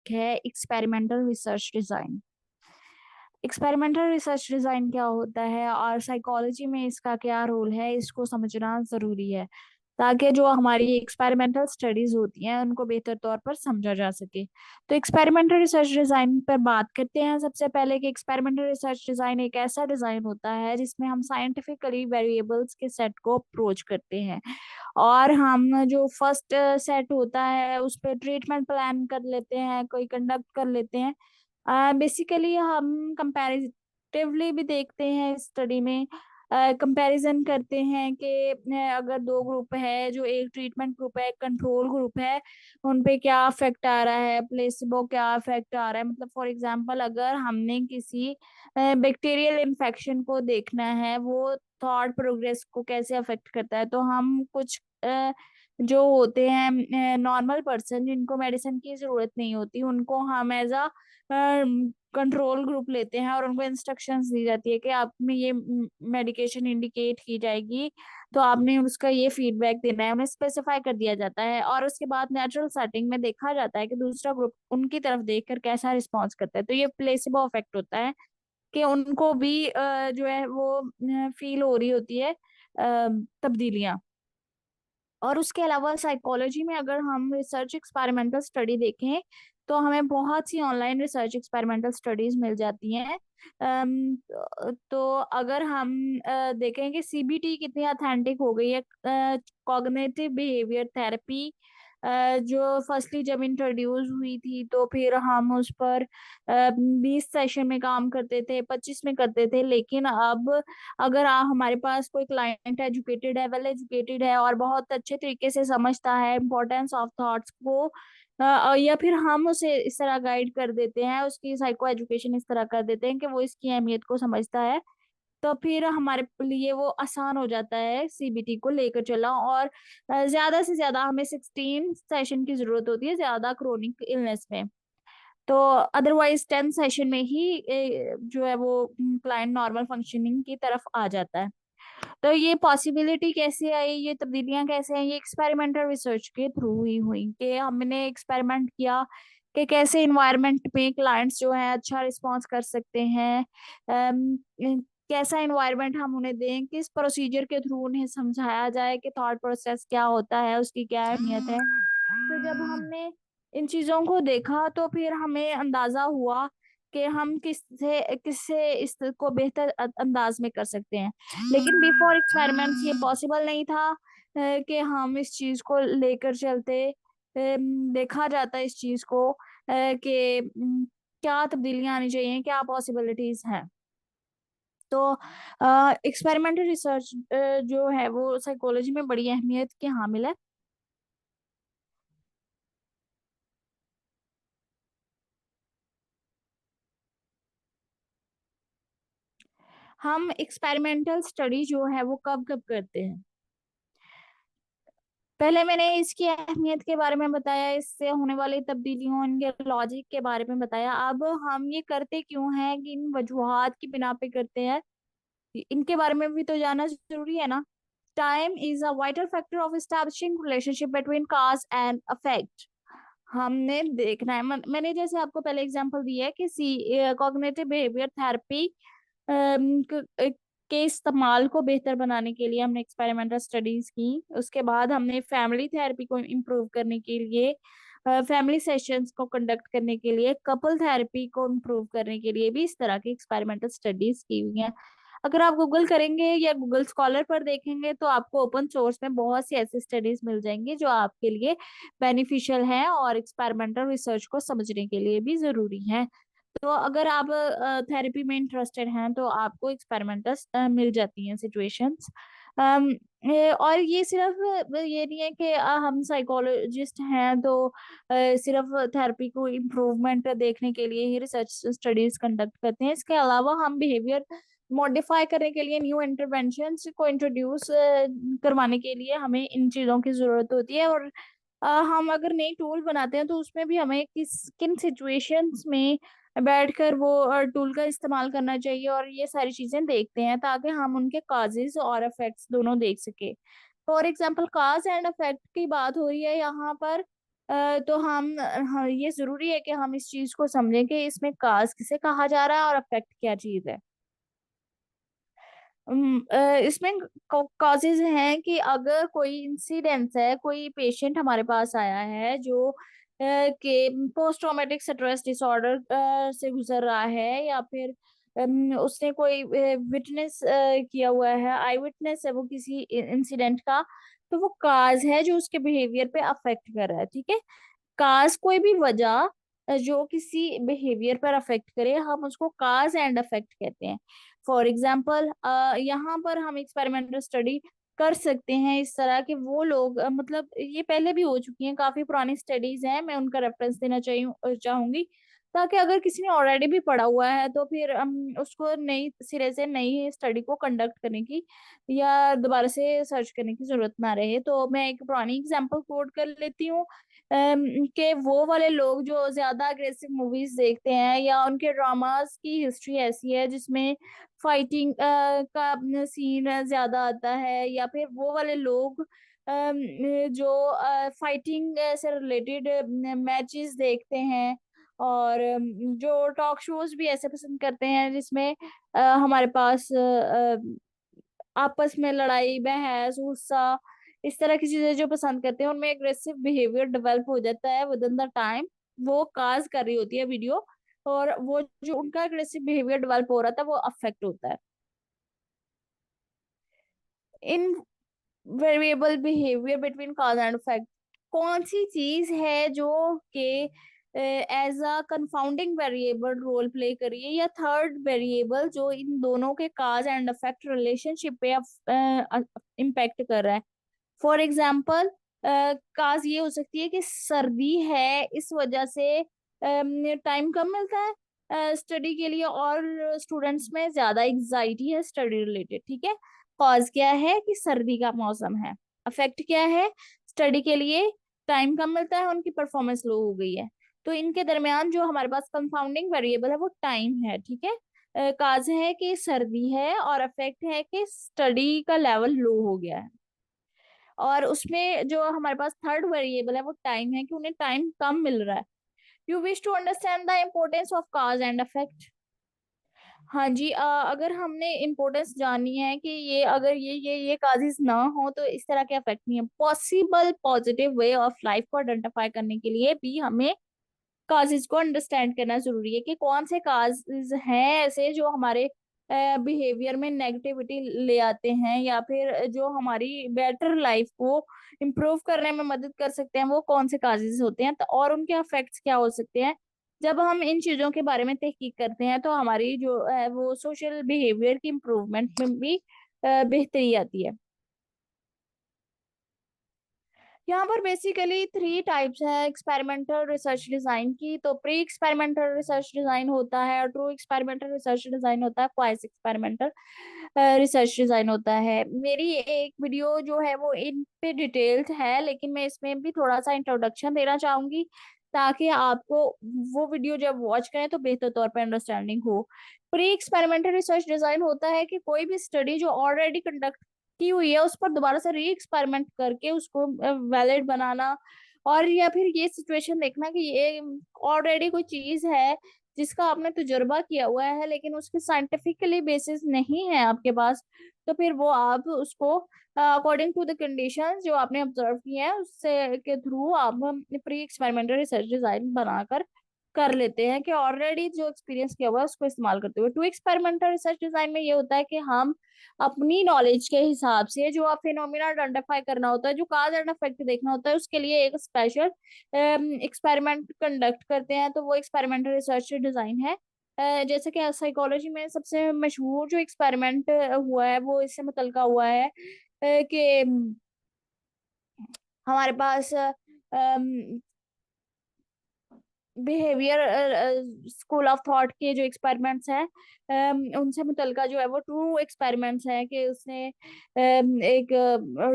है experimental research design. Experimental research design क्या होता है और साइकोलॉजी में इसका क्या रोल है, इसको समझना जरूरी है ताकि जो हमारी एक्सपेरिमेंटल स्टडीज होती हैं उनको बेहतर तौर पर समझा जा सके। तो एक्सपेरिमेंटल रिसर्च डिजाइन पर बात करते हैं सबसे पहले कि एक्सपेरिमेंटल रिसर्च डिजाइन एक ऐसा डिजाइन होता है जिसमें हम साइंटिफिकली वेरिएबल्स के सेट को अप्रोच करते हैं और हम जो फर्स्ट सेट होता है उस पर ट्रीटमेंट प्लान कर लेते हैं, कोई कंडक्ट कर लेते हैं। बेसिकली हम कंपैरेटिवली भी देखते हैं स्टडी में, कंपैरिजन करते हैं कि अगर दो ग्रुप है, जो एक ट्रीटमेंट ग्रुप है एक कंट्रोल ग्रुप है, उन पे क्या अफेक्ट आ रहा है, प्लेसिबो क्या अफेक्ट आ रहा है। मतलब फॉर एग्जांपल अगर हमने किसी बैक्टीरियल इन्फेक्शन को देखना है वो थॉट प्रोग्रेस को कैसे अफेक्ट करता है, तो हम कुछ जो होते हैं नॉर्मल पर्सन जिनको मेडिसिन की जरूरत नहीं होती उनको हम एज अ कंट्रोल ग्रुप लेते हैं और उनको इंस्ट्रक्शंस दी जाती है कि आप में ये मेडिकेशन इंडिकेट की जाएगी, तो आपने उसका ये फीडबैक देना है, उन्हें स्पेसिफाई कर दिया जाता है। और उसके बाद नेचुरल सेटिंग में देखा जाता है कि दूसरा ग्रुप उनकी तरफ देखकर कैसा रिस्पॉन्स करता है। तो ये प्लेसिबो इफेक्ट होता है कि उनको भी जो है वो फील हो रही होती है तब्दीलियां। और उसके अलावा साइकोलॉजी में अगर हम रिसर्च एक्सपेरिमेंटल स्टडी देखें तो हमें बहुत सी ऑनलाइन रिसर्च एक्सपेरिमेंटल स्टडीज मिल जाती हैं। तो अगर हम देखें कि सीबीटी कितनी ऑथेंटिक हो गई है, कॉग्निटिव बिहेवियर थेरेपी जो फर्स्टली जब इंट्रोड्यूस हुई थी तो फिर हम उस पर 20 सेशन में काम करते थे, 25 में करते थे, लेकिन अब अगर हमारे पास कोई क्लाइंट एजुकेटेड है, वेल एजुकेटेड है और बहुत अच्छे तरीके से समझता है इम्पोर्टेंस ऑफ थॉट्स को, या फिर हम उसे इस तरह गाइड कर देते हैं, उसकी साइको एजुकेशन इस तरह कर देते हैं कि वो इसकी अहमियत को समझता है, तो फिर हमारे लिए वो आसान हो जाता है सीबीटी को लेकर चलना। और ज्यादा से ज्यादा हमें 16 सेशन की जरूरत होती है ज्यादा क्रोनिक इलनेस में। तो अदरवाइज 10 सेशन में ही जो है वो क्लाइंट नॉर्मल फंक्शनिंग की तरफ आ जाता है। तो ये पॉसिबिलिटी कैसे आई, ये तब्दीलियां कैसे आई, ये एक्सपेरिमेंटल रिसर्च के थ्रू ही हुई कि हमने एक्सपेरिमेंट किया कि कैसे इन्वायरमेंट में क्लाइंट्स जो है अच्छा रिस्पॉन्स कर सकते हैं, कैसा इन्वायरमेंट हम उन्हें दें, किस प्रोसीजर के थ्रू उन्हें समझाया जाए कि थॉट प्रोसेस क्या होता है, उसकी क्या अहमियत है। तो जब हमने इन चीजों को देखा तो फिर हमें अंदाजा हुआ कि हम किससे किससे इसको बेहतर अंदाज में कर सकते हैं। लेकिन बिफोर एक्सपेरिमेंट्स ये पॉसिबल नहीं था कि हम इस चीज को लेकर चलते। देखा जाता है इस चीज को कि क्या तब्दीलियां आनी चाहिए, क्या पॉसिबिलिटीज हैं। तो एक्सपेरिमेंटल रिसर्च जो है वो साइकोलॉजी में बड़ी अहमियत की हामिल है। हम एक्सपेरिमेंटल स्टडी जो है वो कब कब करते हैं, पहले मैंने इसकी अहमियत के बारे में बताया, इससे होने वाली तब्दीलियों, इनके लॉजिक के बारे में बताया। अब हम ये करते क्यों हैं, कि इन वजूहात की बिना पे करते हैं, इनके बारे में भी तो जानना जरूरी है ना। Time is a vital factor of establishing relationship between cause and effect. हमने देखना है, मैंने जैसे आपको पहले एग्जांपल दिया है कि कॉग्निटिव बिहेवियर थेरेपी के इस्तेमाल को बेहतर बनाने के लिए हमने एक्सपेरिमेंटल स्टडीज की। उसके बाद हमने फैमिली थेरेपी को इम्प्रूव करने के लिए, फैमिली सेशंस को कंडक्ट करने के लिए, कपल थेरेपी को इम्प्रूव करने के लिए भी इस तरह की एक्सपेरिमेंटल स्टडीज की हुई हैं। अगर आप गूगल करेंगे या गूगल स्कॉलर पर देखेंगे तो आपको ओपन सोर्स में बहुत सी ऐसी स्टडीज मिल जाएंगी जो आपके लिए बेनिफिशियल है और एक्सपेरिमेंटल रिसर्च को समझने के लिए भी जरूरी है। तो अगर आप थेरेपी में इंटरेस्टेड हैं तो आपको एक्सपेरिमेंटल्स मिल जाती हैं सिचुएशंस। और ये सिर्फ ये नहीं है कि हम साइकोलॉजिस्ट हैं तो सिर्फ थेरेपी को इम्प्रूवमेंट देखने के लिए ही रिसर्च स्टडीज कंडक्ट करते हैं। इसके अलावा हम बिहेवियर मॉडिफाई करने के लिए, न्यू इंटरवेंशंस को इंट्रोड्यूस करवाने के लिए हमें इन चीज़ों की ज़रूरत होती है। और हम अगर नई टूल बनाते हैं तो उसमें भी हमें किन सिचुएशंस में बैठकर वो टूल का इस्तेमाल करना चाहिए, और ये सारी चीजें देखते हैं ताकि हम उनके काजेज और इफेक्ट्स दोनों देख सके। For example cause and effect की बात हो रही है यहाँ पर, तो हाँ, ये जरूरी है कि हम इस चीज को समझें कि इसमें काज किसे कहा जा रहा है और अफेक्ट क्या चीज है। इसमें कॉजेज हैं कि अगर कोई इंसिडेंस है, कोई पेशेंट हमारे पास आया है जो के पोस्ट ट्रॉमेटिक स्ट्रेस डिसऑर्डर से गुजर रहा है, या फिर उसने कोई विटनेस किया हुआ है, आई विटनेस है वो किसी इंसिडेंट का, तो वो काज है जो उसके बिहेवियर पे अफेक्ट कर रहा है। ठीक है। काज कोई भी वजह जो किसी बिहेवियर पर अफेक्ट करे, हम उसको काज एंड अफेक्ट कहते हैं। फॉर एग्जाम्पल, यहाँ पर हम एक्सपेरिमेंटल स्टडी कर सकते हैं इस तरह के वो लोग, मतलब ये पहले भी हो चुकी हैं, काफी पुरानी स्टडीज हैं, मैं उनका रेफरेंस देना चाहूंगी, ताकि अगर किसी ने ऑलरेडी भी पढ़ा हुआ है तो फिर उसको नई सिरे से नई स्टडी को कंडक्ट करने की या दोबारा से सर्च करने की जरूरत ना रहे। तो मैं एक पुरानी एग्जांपल कोट कर लेती हूँ, कि वो वाले लोग जो ज्यादा अग्रेसिव मूवीज देखते हैं या उनके ड्रामास की हिस्ट्री ऐसी है जिसमें फाइटिंग का सीन ज्यादा आता है, या फिर वो वाले लोग जो फाइटिंग से रिलेटेड मैचेस देखते हैं, और जो टॉक शोज भी ऐसे पसंद करते हैं जिसमें हमारे पास आपस में लड़ाई बहस गुस्सा, इस तरह की चीजें जो पसंद करते हैं, उनमें एग्रेसिव बिहेवियर डेवलप हो जाता है विद इन द टाइम। वो काज कर रही होती है वीडियो, और वो जो उनका एग्रेसिव बिहेवियर डेवलप हो रहा था वो अफेक्ट होता है। In variable behaviour between cause and effect, कौन सी चीज है जो कि as a confounding variable role play कर रही है, या थर्ड वेरिएबल जो इन दोनों के काज एंड इफेक्ट रिलेशनशिप पे इम्पेक्ट कर रहा है। फॉर एग्जाम्पल, काज ये हो सकती है कि सर्दी है, इस वजह से टाइम कम मिलता है स्टडी के लिए, और स्टूडेंट्स में ज्यादा एग्जाइटी है स्टडी रिलेटेड। ठीक है। कॉज क्या है कि सर्दी का मौसम है, अफेक्ट क्या है, स्टडी के लिए टाइम कम मिलता है, उनकी परफॉर्मेंस लो हो गई है। तो इनके दरमियान जो हमारे पास कंफाउंडिंग वेरिएबल है वो टाइम है। ठीक है। काज है कि सर्दी है, और अफेक्ट है कि स्टडी का लेवल लो हो गया है। और उसमें जो हमारे पास थर्ड वेरिएबल है वो टाइम है, कि उन्हें टाइम कम मिल रहा है। You wish to understand the importance of cause and effect. हाँ जी, अगर हमने इम्पोर्टेंस जानी है कि ये अगर ये काजेज ना हो तो इस तरह के इफेक्ट नहीं है, possible positive way of life को आइडेंटिफाई करने के लिए भी हमें काजेज को अंडरस्टैंड करना जरूरी है, कि कौन से काजेज हैं ऐसे जो हमारे बिहेवियर में नेगेटिविटी ले आते हैं, या फिर जो हमारी बेटर लाइफ को इम्प्रूव करने में मदद कर सकते हैं, वो कौन से काजेज होते हैं, तो और उनके इफेक्ट्स क्या हो सकते हैं। जब हम इन चीजों के बारे में तहकीक करते हैं तो हमारी जो है वो सोशल बिहेवियर की इम्प्रूवमेंट में भी बेहतरी आती है। यहाँ पर बेसिकली थ्री टाइप्स है एक्सपेरिमेंटल रिसर्च डिजाइन की। तो प्री एक्सपेरिमेंटल रिसर्च डिजाइन होता है, ट्रू एक्सपेरिमेंटल रिसर्च डिजाइन होता है, क्वाइस एक्सपेरिमेंटल रिसर्च डिजाइन होता है। मेरी एक वीडियो जो है वो इन पे डिटेल्ड है, लेकिन मैं इसमें भी थोड़ा सा इंट्रोडक्शन देना चाहूंगी ताकि आपको वो वीडियो जब वॉच करें तो बेहतर तौर पर अंडरस्टैंडिंग हो। प्री एक्सपेरिमेंटल रिसर्च डिजाइन होता है कि कोई भी स्टडी जो ऑलरेडी कंडक्ट की हुई है उस पर दोबारा से री एक्सपेरिमेंट करके उसको वैलिड बनाना, और या फिर ये सिचुएशन देखना कि ये ऑलरेडी कोई चीज है जिसका आपने तजुर्बा किया हुआ है लेकिन उसकी साइंटिफिकली बेसिस नहीं है आपके पास, तो फिर वो आप उसको अकॉर्डिंग टू द कंडीशंस जो आपने ऑब्जर्व किए हैं उससे के थ्रू आप प्री एक्सपेरिमेंटल रिसर्च डिजाइन बनाकर कर लेते हैं, कि ऑलरेडी जो एक्सपीरियंस किया हुआ है उसको इस्तेमाल करते हुए। टू एक्सपेरिमेंटल रिसर्च डिजाइन में ये होता है कि हम अपनी नॉलेज के हिसाब से जो आप फिनोमिना आइडेंटिफाई करना होता है, जो काज एंड इफेक्ट देखना होता है, उसके लिए एक स्पेशल एक्सपेरिमेंट कंडक्ट करते हैं, तो वो एक्सपेरिमेंटल रिसर्च डिजाइन है। जैसे कि साइकोलॉजी में सबसे मशहूर जो एक्सपेरिमेंट हुआ है वो इससे मुतल्का हुआ है कि हमारे पास बिहेवियर स्कूल ऑफ थॉट के जो एक्सपेरिमेंट्स हैं उनसे मुतल्का जो है वो ट्रू एक्सपेरिमेंट्स हैं, कि उसने एक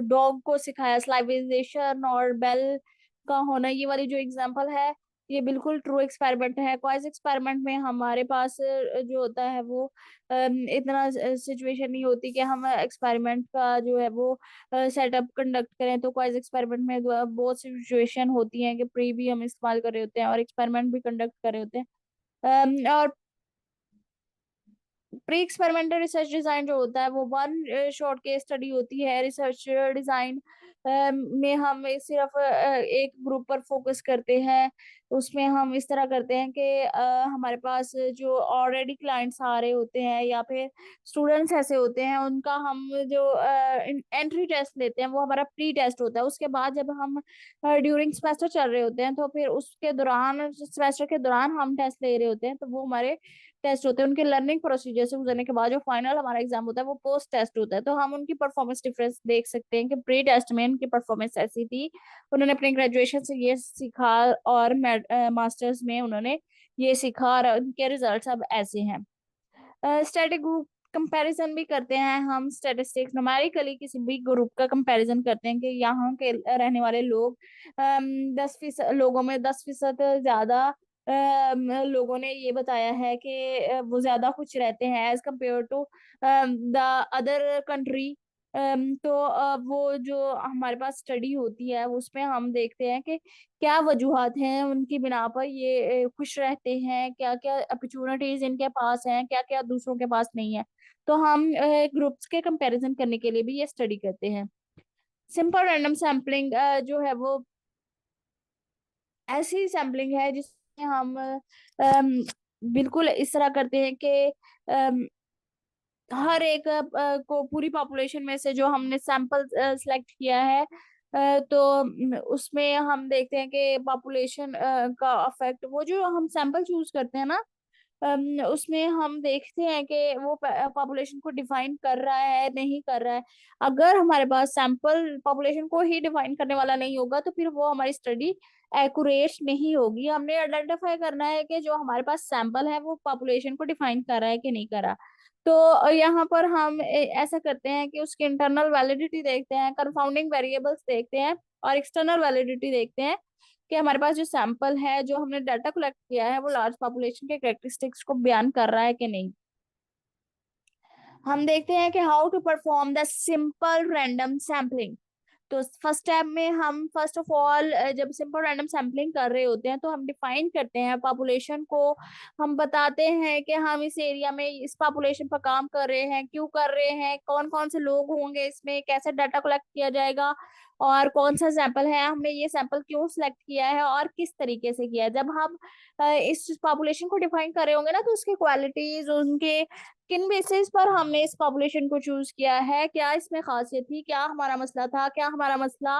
डॉग को सिखाया स्लाइविजेशन और बेल का होना, ये वाली जो एग्जांपल है ये बिल्कुल ट्रू एक्सपेरिमेंट है। क्वाइज एक्सपेरिमेंट में हमारे पास जो होता है वो इतना सिचुएशन नहीं होती कि हम एक्सपेरिमेंट का जो है वो सेटअप कंडक्ट करें। तो क्वाइज एक्सपेरिमेंट में बहुत सी सिचुएशन होती हैं कि प्री भी हम इस्तेमाल कर रहे होते हैं और एक्सपेरिमेंट भी कंडक्ट कर रहे होते हैं। और प्री एक्सपेरिमेंटल रिसर्च डिजाइन जो होता है वो वन शॉर्ट केस स्टडी होती है। रिसर्च डिजाइन में हम सिर्फ एक ग्रुप पर फोकस करते हैं। उसमें हम इस तरह करते हैं कि हमारे पास जो ऑलरेडी क्लाइंट्स आ रहे होते हैं या फिर स्टूडेंट्स ऐसे होते हैं, उनका हम जो एंट्री टेस्ट लेते हैं वो हमारा प्री टेस्ट होता है। उसके बाद जब हम ड्यूरिंग सेमेस्टर चल रहे होते हैं तो फिर उसके दौरान, सेमेस्टर के दौरान हम टेस्ट ले रहे होते हैं, तो वो हमारे टेस्ट होते हैं। उनके लर्निंग प्रोसीजर से गुजरने के बाद जो फाइनल हमारा एग्जाम होता है वो पोस्ट टेस्ट होता है। तो हम उनकी परफॉर्मेंस डिफरेंस देख सकते हैं कि प्री टेस्ट में उनकी परफॉर्मेंस ऐसी थी, उन्होंने अपने ग्रेजुएशन से ये सीखा, और मास्टर्स में उन्होंने ये सीखा, और उनके रिजल्ट्स अब ऐसे हैं। स्टैटिक ग्रुप कंपैरिजन भी करते हैं हम। स्टैटिस्टिक्स न्यूमेरिकली किसी भी ग्रुप का कंपैरिजन करते हैं कि यहाँ के रहने वाले लोग 10% लोगों में 10% ज्यादा लोगों ने ये बताया है कि वो ज्यादा खुश रहते हैं as compared to the other country. तो वो जो हमारे पास स्टडी होती है उसमें हम देखते हैं कि क्या वजूहात हैं उनकी बिना पर ये खुश रहते हैं, क्या क्या अपॉर्चुनिटीज इनके पास हैं, क्या क्या दूसरों के पास नहीं है। तो हम ग्रुप्स के कंपैरिजन करने के लिए भी ये स्टडी करते हैं। सिंपल रैंडम सैम्पलिंग जो है वो ऐसी सैम्पलिंग है जिसमें हम बिल्कुल इस तरह करते हैं कि हर एक को, पूरी पॉपुलेशन में से जो हमने सैंपल सिलेक्ट किया है, तो उसमें हम देखते हैं कि पॉपुलेशन का अफेक्ट, वो जो हम सैंपल चूज करते हैं ना, उसमें हम देखते हैं कि वो पॉपुलेशन को डिफाइन कर रहा है नहीं कर रहा है। अगर हमारे पास सैंपल पॉपुलेशन को ही डिफाइन करने वाला नहीं होगा तो फिर वो हमारी स्टडी एक्यूरेट नहीं होगी। हमने आइडेंटिफाई करना है कि जो हमारे पास सैंपल है वो पॉपुलेशन को डिफाइन कर रहा है कि नहीं कर रहा। तो यहाँ पर हम ऐसा करते हैं कि उसकी इंटरनल वैलिडिटी देखते हैं, कंफाउंडिंग वेरिएबल्स देखते हैं, और एक्सटर्नल वैलिडिटी देखते हैं कि हमारे पास जो सैंपल है, जो हमने डाटा कलेक्ट किया है, वो लार्ज पॉपुलेशन के कैरेक्टरिस्टिक्स को बयान कर रहा है कि नहीं। हम देखते हैं कि how to perform the simple random sampling. तो फर्स्ट स्टेप में हम फर्स्ट ऑफ ऑल जब सिंपल रैंडम सैम्पलिंग कर रहे होते हैं तो हम डिफाइन करते हैं पॉपुलेशन को। हम बताते हैं कि हम इस एरिया में इस पॉपुलेशन पर काम कर रहे हैं, क्यों कर रहे हैं, कौन कौन से लोग होंगे इसमें, कैसे डाटा कलेक्ट किया जाएगा, और कौन सा सैंपल है, हमने ये सैंपल क्यों सिलेक्ट किया है और किस तरीके से किया है। जब हम इस पॉपुलेशन को डिफाइन कर रहे होंगे ना, तो उसकी क्वालिटीज, उनके किन बेसिस पर हमने इस पॉपुलेशन को चूज किया है, क्या इसमें खासियत थी, क्या हमारा मसला था, क्या हमारा मसला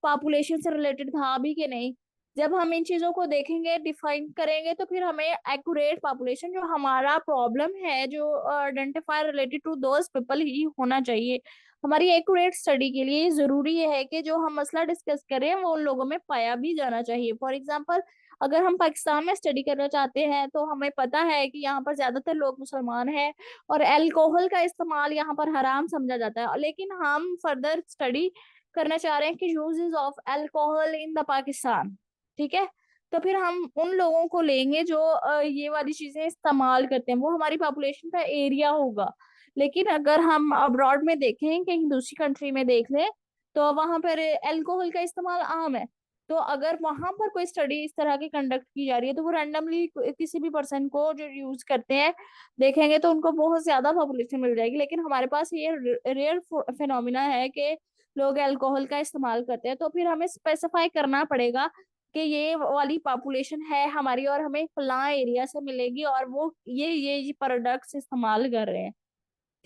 पॉपुलेशन से रिलेटेड था भी कि नहीं। जब हम इन चीजों को देखेंगे, डिफाइन करेंगे, तो फिर हमें एक्यूरेट पॉपुलेशन, जो हमारा प्रॉब्लम है, जो identify related to those people ही होना चाहिए। हमारी एक्यूरेट स्टडी के लिए जरूरी है कि जो हम मसला डिस्कस करें वो उन लोगों में पाया भी जाना चाहिए। फॉर एग्जाम्पल, अगर हम पाकिस्तान में स्टडी करना चाहते हैं तो हमें पता है कि यहाँ पर ज्यादातर लोग मुसलमान हैं और अल्कोहल का इस्तेमाल यहाँ पर हराम समझा जाता है, लेकिन हम फर्दर स्टडी करना चाह रहे हैं कि uses of alcohol in the Pakistan. ठीक है, तो फिर हम उन लोगों को लेंगे जो ये वाली चीजें इस्तेमाल करते हैं, वो हमारी पॉपुलेशन का एरिया होगा। लेकिन अगर हम अब्रॉड में देखें, कहीं दूसरी कंट्री में देख लें, तो वहां पर अल्कोहल का इस्तेमाल आम है। तो अगर वहां पर कोई स्टडी इस तरह की कंडक्ट की जा रही है तो वो रैंडमली किसी भी पर्सन को जो यूज करते हैं देखेंगे तो उनको बहुत ज्यादा पॉपुलेशन मिल जाएगी। लेकिन हमारे पास ये रेयर फिनोमिना है कि लोग अल्कोहल का इस्तेमाल करते हैं, तो फिर हमें स्पेसिफाई करना पड़ेगा कि ये वाली पॉपुलेशन है हमारी और हमें फलां एरिया से मिलेगी और वो ये प्रोडक्ट्स इस्तेमाल कर रहे हैं।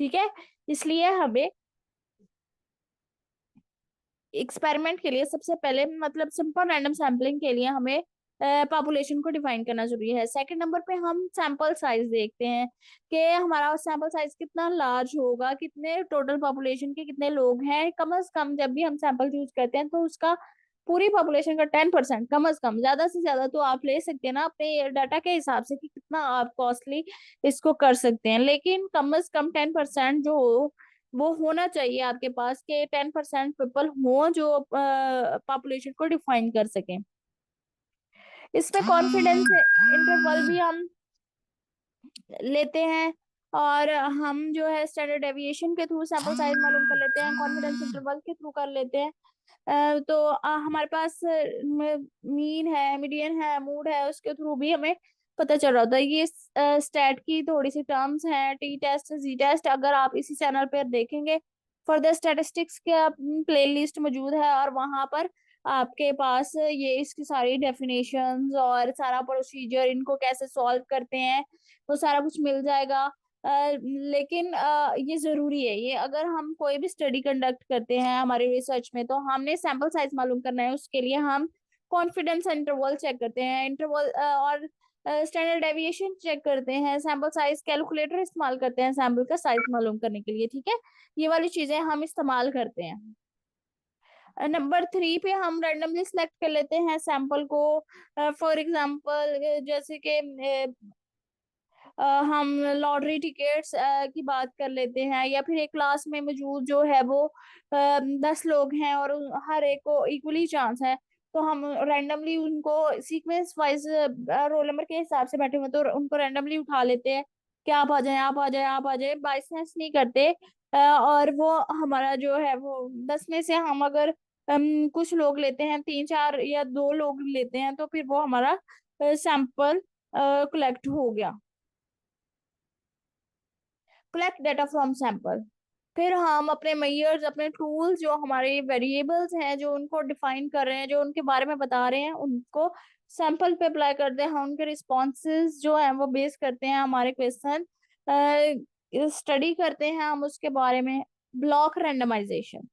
ठीक है, इसलिए हमें एक्सपेरिमेंट के लिए सबसे पहले, मतलब सिंपल रैंडम सैम्पलिंग के लिए हमें पॉपुलेशन को डिफाइन करना जरूरी है। सेकंड नंबर पे हम सैंपल साइज देखते हैं कि हमारा सैंपल साइज कितना लार्ज होगा, कितने टोटल पॉपुलेशन के कितने लोग हैं। कम से कम जब भी हम सैंपल चूज करते हैं तो उसका पूरी पॉपुलेशन का 10%, कम से कम, ज्यादा से ज्यादा तो आप ले सकते हैं ना अपने डाटा के हिसाब से कि कितना आप कॉस्टली इसको कर सकते हैं, लेकिन कम से कम 10% जो वो होना चाहिए आपके पास, के 10% पीपल हो जो पॉपुलेशन को डिफाइन कर सकें। इसमें कॉन्फिडेंस इंटरवल भी हम लेते हैं, और हम जो है स्टैंडर्ड डेविएशन के थ्रू सैंपल साइज मालूम कर लेते हैं, कॉन्फिडेंस इंटरवल के थ्रू कर लेते हैं। तो हमारे पास मीन है, मीडियन है, मूड है, उसके थ्रू भी हमें पता चल रहा होता है। ये स्टैट की थोड़ी सी टर्म्स हैं, टी टेस्ट, जी टेस्ट। अगर आप इसी चैनल पर देखेंगे, फर्दर स्टैटिस्टिक्स का प्ले लिस्ट मौजूद है, और वहां पर आपके पास ये इसकी सारी डेफिनेशंस और सारा प्रोसीजर, इनको कैसे सॉल्व करते हैं, वो सारा कुछ मिल जाएगा। लेकिन ये जरूरी है, ये अगर हम कोई भी स्टडी कंडक्ट करते हैं हमारे रिसर्च में, तो हमने सैंपल साइज मालूम करना है। उसके लिए हम कॉन्फिडेंस इंटरवल चेक करते हैं, इंटरवल और स्टैंडर्ड डेविएशन चेक करते हैं, सैंपल साइज कैलकुलेटर इस्तेमाल करते हैं सैंपल का साइज मालूम करने के लिए। ठीक है, ये वाली चीजें हम इस्तेमाल करते हैं। नंबर 3 पे हम रैंडमली सिलेक्ट कर लेते हैं सैंपल को। फॉर एग्जांपल जैसे कि हम लॉटरी टिकट्स की बात कर लेते हैं, या फिर एक क्लास में मौजूद जो है वो 10 लोग हैं, और हर एक को इक्वली चांस है, तो हम रैंडमली उनको सीक्वेंस वाइज रोल नंबर के हिसाब से बैठे हुए, तो उनको रैंडमली उठा लेते हैं कि आप आ जाएं, आप आ जाएं, आप आ जाएं, बाई चांस नहीं करते। और वो हमारा जो है वो 10 में से हम अगर कुछ लोग लेते हैं, 3 4 या 2 लोग लेते हैं, तो फिर वो हमारा सैंपल कलेक्ट हो गया। Collect data from sample. फिर हम अपने मेयर्स, अपने टूल्स, जो हमारे वेरिएबल्स हैं, जो उनको डिफाइन कर रहे हैं, जो उनके बारे में बता रहे हैं, उनको सैंपल पे अप्लाई करते हैं। उनके रिस्पॉन्सेज जो हैं वो बेस करते हैं हमारे क्वेश्चन, स्टडी करते हैं हम उसके बारे में। ब्लॉक रैंडमाइजेशन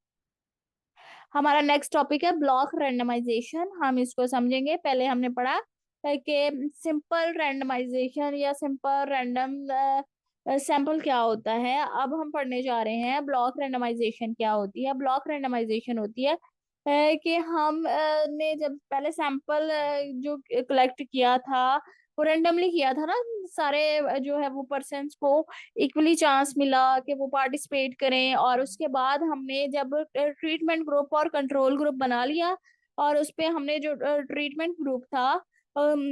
हमारा नेक्स्ट टॉपिक है, ब्लॉक रैंडमाइजेशन। हम इसको समझेंगे। पहले हमने पढ़ा है कि सिंपल रैंडमाइजेशन या सिंपल रैंडम सैंपल क्या होता है। अब हम पढ़ने जा रहे हैं ब्लॉक रैंडमाइजेशन क्या होती है। ब्लॉक रैंडमाइजेशन होती है कि हम ने जब पहले सैंपल जो कलेक्ट किया था, वो रेंडमली किया था ना, सारे जो है वो पर्सन्स को इक्वली चांस मिला कि वो पार्टिसिपेट करें, और उसके बाद हमने जब ट्रीटमेंट ग्रुप और कंट्रोल ग्रुप बना लिया, और उस पे हमने जो ट्रीटमेंट ग्रुप था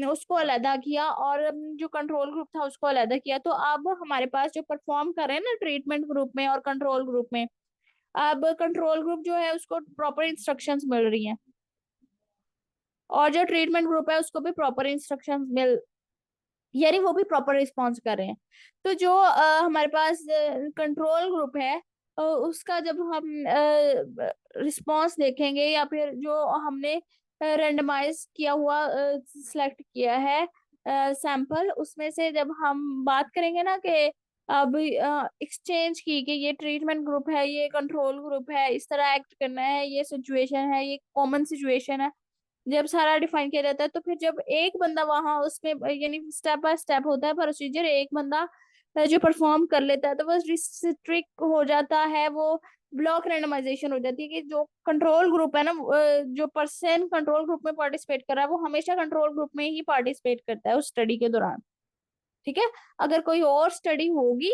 उसको अलहदा किया, और जो कंट्रोल ग्रुप था उसको अलहदा किया, तो अब हमारे पास जो परफॉर्म कर रहे हैं ना ट्रीटमेंट ग्रुप में और कंट्रोल ग्रुप में, अब कंट्रोल ग्रुप जो है उसको प्रॉपर इंस्ट्रक्शंस मिल रही हैं, और जो ट्रीटमेंट ग्रुप है उसको भी प्रॉपर इंस्ट्रक्शंस मिल, यानी वो भी प्रॉपर रिस्पॉन्स कर रहे हैं। तो जो हमारे पास कंट्रोल ग्रुप है, उसका जब हम रिस्पॉन्स देखेंगे, या फिर जो हमने रेंडमाइज किया हुआ सिलेक्ट किया है सैंपल, उसमें से जब हम बात करेंगे ना कि अब एक्सचेंज की कि ये ट्रीटमेंट ग्रुप है, ये कंट्रोल ग्रुप है, इस तरह एक्ट करना है, ये सिचुएशन है, ये कॉमन सिचुएशन है, जब सारा डिफाइन किया जाता है, तो फिर जब एक बंदा वहां उसमें, यानी स्टेप बाय स्टेप होता है प्रोसीजर, एक बंदा जो परफॉर्म कर लेता है, तो वो रिस्ट्रिक्ट हो जाता है, वो ब्लॉक रैंडमाइजेशन हो जाती है कि जो कंट्रोल ग्रुप है ना, जो पर्सन कंट्रोल ग्रुप में पार्टिसिपेट कर रहा है, वो हमेशा कंट्रोल ग्रुप में ही पार्टिसिपेट करता है उस स्टडी के दौरान। ठीक है, अगर कोई और स्टडी होगी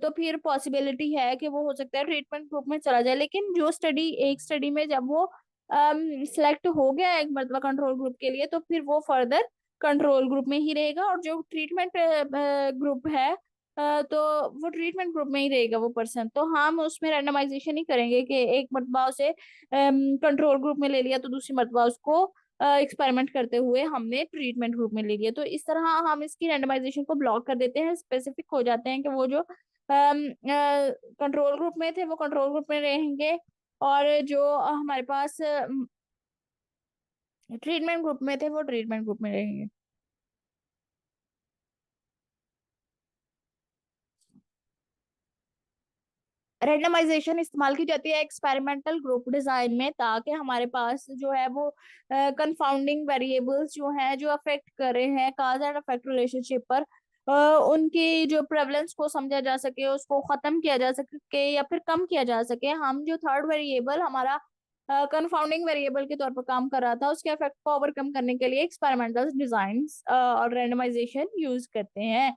तो फिर पॉसिबिलिटी है कि वो हो सकता है ट्रीटमेंट ग्रुप में चला जाए, लेकिन जो स्टडी, एक स्टडी में जब वो सिलेक्ट हो गया एक मरतबा कंट्रोल ग्रुप के लिए, तो फिर वो फर्दर कंट्रोल ग्रुप में ही रहेगा, और जो ट्रीटमेंट ग्रुप है तो वो ट्रीटमेंट ग्रुप में ही रहेगा वो पर्सन। तो हम उसमें रैंडमाइजेशन ही करेंगे कि एक मरतबा उसे कंट्रोल ग्रुप में ले लिया, तो दूसरी मरतबा उसको एक्सपेरिमेंट करते हुए हमने ट्रीटमेंट ग्रुप में ले लिया। तो इस तरह हम इसकी रैंडमाइजेशन को ब्लॉक कर देते हैं, स्पेसिफिक हो जाते हैं कि वो जो कंट्रोल ग्रुप में थे वो कंट्रोल ग्रुप में रहेंगे, और जो हमारे पास ट्रीटमेंट ग्रुप में थे वो ट्रीटमेंट ग्रुप में रहेंगे। रेंडमाइजेशन इस्तेमाल की जाती है एक्सपेरिमेंटल ग्रुप डिजाइन में, ताकि हमारे पास जो है वो कंफाउंडिंग वेरिएबल्स जो हैं, जो अफेक्ट कर रहे हैं काज एंड इफेक्ट रिलेशनशिप पर, उनकी जो प्रेवलेंस को समझा जा सके, उसको खत्म किया जा सके या फिर कम किया जा सके। हम जो थर्ड वेरिएबल हमारा कंफाउंडिंग वेरिएबल के तौर पर काम कर रहा था, उसके इफेक्ट को ओवरकम करने के लिए एक्सपेरिमेंटल डिजाइन और रेंडमाइजेशन यूज करते हैं।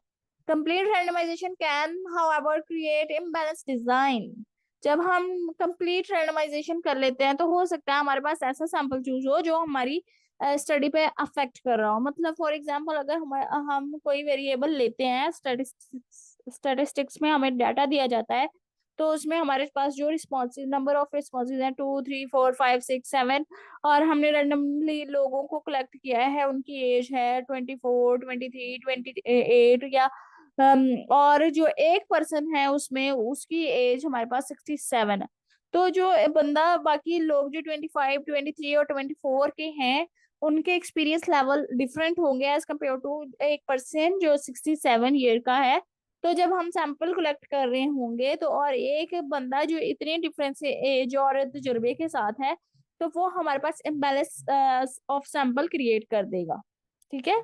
Complete randomization can, however, create imbalanced design. जब हम कंप्लीट randomization कर लेते हैं, तो हो सकता है हमारे पास ऐसा सैंपल चूज हो जो हमारी स्टडी पे अफेक्ट कर रहा हो। मतलब फॉर एग्जांपल अगर हम कोई वेरिएबल लेते हैं, स्टैटिस्टिक्स में हमें डाटा दिया जाता है, तो उसमें हमारे पास जो रिस्पॉन्सेज, नंबर ऑफ रिस्पॉन्सेज हैं 2 3 4 5 6 7, और हमने रैंडमली लोगों को कलेक्ट किया है, उनकी एज है 24 23 28, या और जो एक पर्सन है उसमें उसकी एज हमारे पास 67 है। तो जो बंदा, बाकी लोग जो 25 23 और 24 के हैं, उनके एक्सपीरियंस लेवल डिफरेंट होंगे एज कम्पेयर टू एक पर्सन जो 67 ईयर का है। तो जब हम सैंपल कलेक्ट कर रहे होंगे, तो और एक बंदा जो इतने डिफरेंस एज और तजुर्बे के साथ है, तो वो हमारे पास इम्बैलेंस ऑफ सैंपल क्रिएट कर देगा। ठीक है।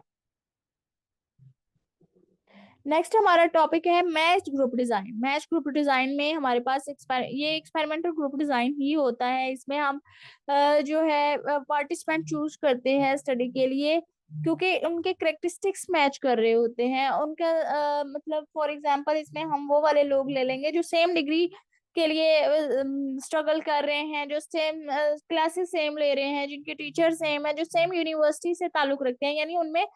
नेक्स्ट हमारा टॉपिक है match group design. Match group design में हमारे पास ये एक्सपेरिमेंटल ग्रुप डिजाइन ही होता है। इसमें हम जो है पार्टिसिपेंट चूज करते हैं स्टडी के लिए, क्योंकि उनके करेक्टरिस्टिक्स मैच कर रहे होते हैं उनका। मतलब फॉर एग्जांपल इसमें हम वो वाले लोग ले लेंगे जो सेम डिग्री के लिए स्ट्रगल कर रहे हैं, जो सेम क्लासेस सेम ले रहे हैं, जिनके टीचर सेम है, जो सेम यूनिवर्सिटी से ताल्लुक रखते हैं, यानी उनमें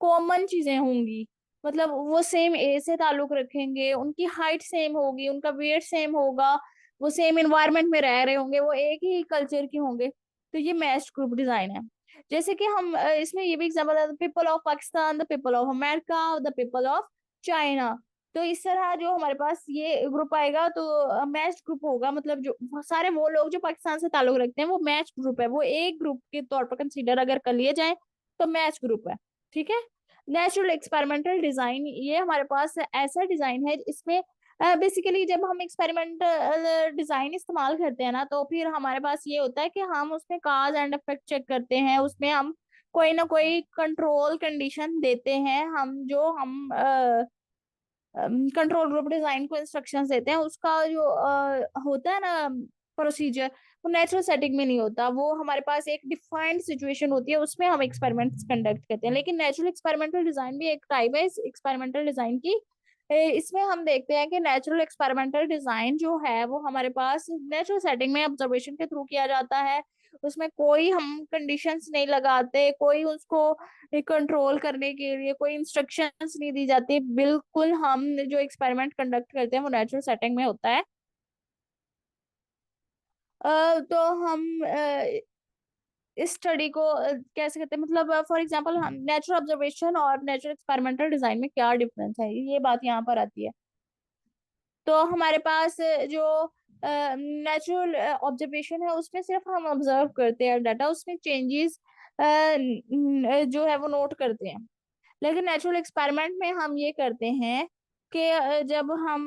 कॉमन चीजें होंगी। मतलब वो सेम ए से ताल्लुक रखेंगे, उनकी हाइट सेम होगी, उनका वेट सेम होगा, वो सेम इन्वायरमेंट में रह रहे होंगे, वो एक ही कल्चर के होंगे। तो ये मैच्ड ग्रुप डिजाइन है। जैसे कि हम इसमें ये भी एग्जाम्पल है, people of Pakistan, the people of America, the people of China. तो इस तरह जो हमारे पास ये ग्रुप आएगा, तो मैच ग्रुप होगा। मतलब जो सारे वो लोग जो पाकिस्तान से ताल्लुक रखते हैं, वो मैच ग्रुप है, वो एक ग्रुप के तौर पर कंसीडर अगर कर लिए जाए तो मैच ग्रुप है। ठीक है। नेचुरल एक्सपेरिमेंटल डिजाइन, ये हमारे पास ऐसा डिजाइन है इसमें बेसिकली जब हम एक्सपेरिमेंटल डिजाइन इस्तेमाल करते हैं ना, तो फिर हमारे पास ये होता है कि हम उसमें काज एंड इफेक्ट चेक करते हैं। उसमें हम कोई ना कोई कंट्रोल कंडीशन देते हैं, हम जो हम कंट्रोल ग्रुप डिजाइन को इंस्ट्रक्शंस देते हैं, उसका जो होता है ना प्रोसीजर, वो नेचुरल सेटिंग में नहीं होता। वो हमारे पास एक डिफाइंड सिचुएशन होती है, उसमें हम एक्सपेरिमेंट्स कंडक्ट करते हैं। लेकिन नेचुरल एक्सपेरिमेंटल डिजाइन भी एक टाइप है इस एक्सपेरिमेंटल डिजाइन की। इसमें हम देखते हैं कि नेचुरल एक्सपेरिमेंटल डिजाइन जो है वो हमारे पास नेचुरल सेटिंग में ऑब्जर्वेशन के थ्रू किया जाता है। उसमें कोई हम कंडीशंस नहीं लगाते, कोई उसको कंट्रोल करने के लिए कोई इंस्ट्रक्शंस नहीं दी जाती। बिल्कुल हम जो एक्सपेरिमेंट कंडक्ट करते हैं वो नेचुरल सेटिंग में होता है। तो हम इस स्टडी को कैसे करते हैं, मतलब फॉर एग्जांपल हम नेचुरल ऑब्जर्वेशन और नेचुरल एक्सपेरिमेंटल डिजाइन में क्या डिफरेंस है, ये बात यहाँ पर आती है। तो हमारे पास जो नेचुरल ऑब्जर्वेशन है, उसमें सिर्फ हम ऑब्जर्व करते हैं डाटा, उसमें चेंजेस जो है वो नोट करते हैं। लेकिन नेचुरल एक्सपेरिमेंट में हम ये करते हैं कि जब हम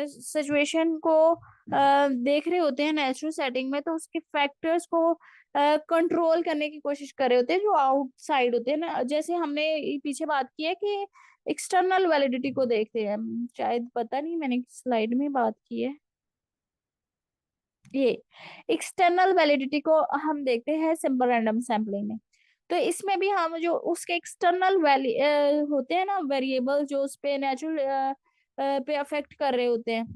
सिचुएशन को देख रहे होते हैं नेचुरल सेटिंग में, तो उसके फैक्टर्स को कंट्रोल करने की कोशिश कर रहे होते हैं जो आउटसाइड होते हैं ना। जैसे हमने पीछे बात की है कि एक्सटर्नल वैलिडिटी को देखते हैं, शायद पता नहीं मैंने किस स्लाइड में बात की है। ये एक्सटर्नल वैलिडिटी को हम देखते हैं सिंपल रैंडम सैम्पलिंग में। तो इसमें भी हम जो उसके एक्सटर्नल वैली होते हैं ना वेरिएबल, जो उस पे नेचुरल पे अफेक्ट कर रहे होते हैं,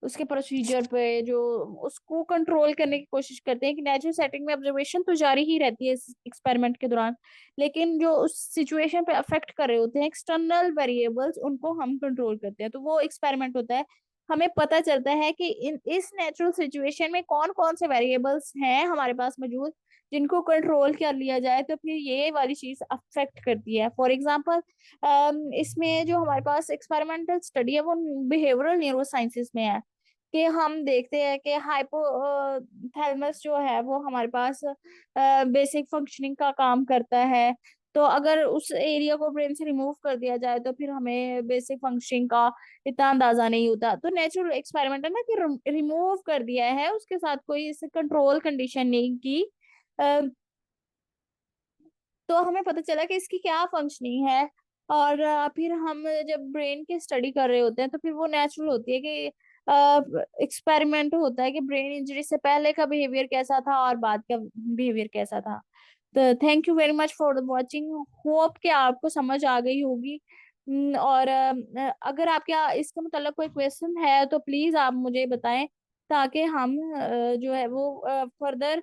उसके प्रोसीजर पे जो उसको कंट्रोल करने की कोशिश करते हैं। कि नेचुरल सेटिंग में ऑब्जर्वेशन तो जारी ही रहती है इस एक्सपेरिमेंट के दौरान, लेकिन जो उस सिचुएशन पे अफेक्ट कर रहे होते हैं एक्सटर्नल वेरिएबल्स, उनको हम कंट्रोल करते हैं। तो वो एक्सपेरिमेंट होता है। हमें पता चलता है कि इस नेचुरल सिचुएशन में कौन कौन से वेरिएबल्स हैं हमारे पास मौजूद, जिनको कंट्रोल कर लिया जाए तो फिर ये वाली चीज अफेक्ट करती है। फॉर एग्जाम्पल इसमें जो हमारे पास एक्सपेरिमेंटल स्टडी है वो बिहेवियरल न्यूरो साइंसेस में है। कि हम देखते हैं कि हाइपोथैलेमस जो है वो हमारे पास बेसिक फंक्शनिंग का काम करता है। तो अगर उस एरिया को ब्रेन से रिमूव कर दिया जाए, तो फिर हमें बेसिक फंक्शनिंग का इतना अंदाजा नहीं होता। तो नेचुरल एक्सपेरिमेंट है ना कि रिमूव कर दिया है, उसके साथ कोई इस कंट्रोल कंडीशन नहीं की। अ, तो हमें पता चला कि इसकी क्या फंक्शनिंग है। और फिर हम जब ब्रेन की स्टडी कर रहे होते हैं, तो फिर वो नेचुरल होती है कि एक्सपेरिमेंट होता है कि ब्रेन इंजरी से पहले का बिहेवियर कैसा था और बाद का बिहेवियर कैसा था। तो thank you very much for watching. Hope कि आपको समझ आ गई होगी। और अगर आपके इसके मतलब कोई क्वेश्चन है तो प्लीज आप मुझे बताएं, ताकि हम जो है वो फर्दर